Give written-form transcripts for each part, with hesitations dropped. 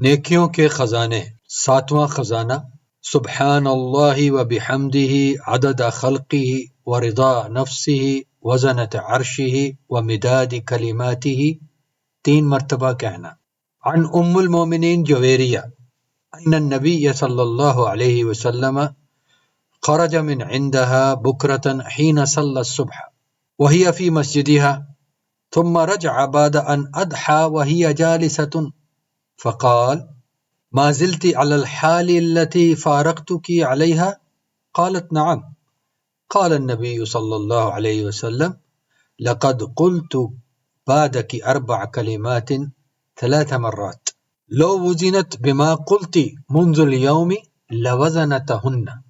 نیکیوں کے خزانے، ساتواں خزانہ، سبحان اللہ و بحمدہ عدد خلقہ و رضا نفسہ وزنت عرشہ و مداد کلماتہ، 3 مرتبہ کہنا۔ عن ام المومنین جویریہ ان النبی صلی اللہ علیہ وسلم خرج من عندها بکرة حین صلی الصبح وہی فی مسجدها ثم رجع بعد ان اضحى وهي جالسة فقال ما زلت على الحال التي فارقتك عليها؟ قالت نعم. قال النبي صلى الله عليه وسلم لقد قلت بعدك 4 كلمات 3 مرات لو وزنت بما قلت منذ اليوم لوزنتهن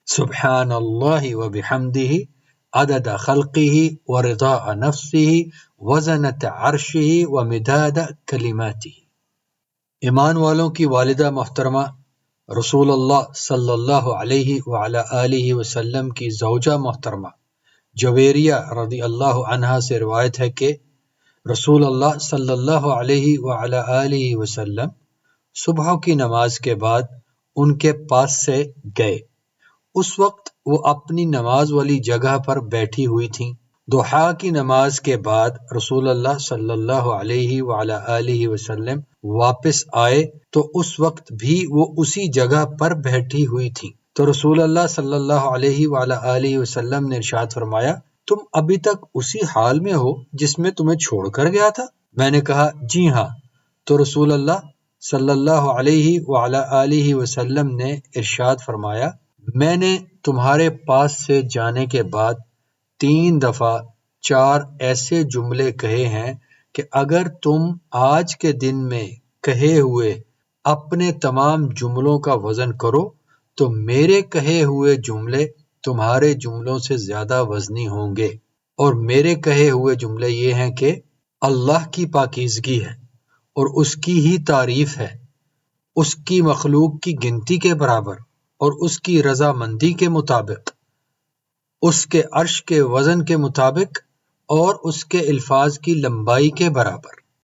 سبحان الله وبحمده عدد خلقه ورضاء نفسه وزنت عرشه ومداد کلماته۔ ایمان والوں کی والدہ محترمہ رسول اللہ صلی اللہ علیہ وعلی آلہ وسلم کی زوجہ محترمہ جویریہ رضی اللہ عنہا سے روایت ہے کہ رسول اللہ صلی اللہ علیہ وعلی آلہ وسلم صبح کی نماز کے بعد ان کے پاس سے گئے۔ اس وقت وہ اپنی نماز والی جگہ پر بیٹھی ہوئی تھیں۔ ضحیٰ کی نماز کے بعد رسول اللہ صلی اللہ علیہ وعلی آلہ وسلم واپس آئے تو اس وقت بھی وہ اسی جگہ پر بیٹھی ہوئی تھیں۔ تو رسول اللہ صلی اللہ علیہ وعلی آلہ وسلم نے ارشاد فرمایا تم ابھی تک اسی حال میں ہو جس میں تمہیں چھوڑ کر گیا تھا؟ میں نے کہا جی ہاں۔ تو رسول اللہ صلی اللہ علیہ وعلی آلہ وسلم نے ارشاد فرمایا میں نے تمہارے پاس سے جانے کے بعد 3 دفعہ 4 ایسے جملے کہے ہیں کہ اگر تم آج کے دن میں کہے ہوئے اپنے تمام جملوں کا وزن کرو تو میرے کہے ہوئے جملے تمہارے جملوں سے زیادہ وزنی ہوں گے۔ اور میرے کہے ہوئے جملے یہ ہیں کہ اللہ کی پاکیزگی ہے اور اس کی ہی تعریف ہے، اس کی مخلوق کی گنتی کے برابر اور اس کی رضامندی کے مطابق، اس کے عرش کے وزن کے مطابق اور اس کے الفاظ کی لمبائی کے برابر۔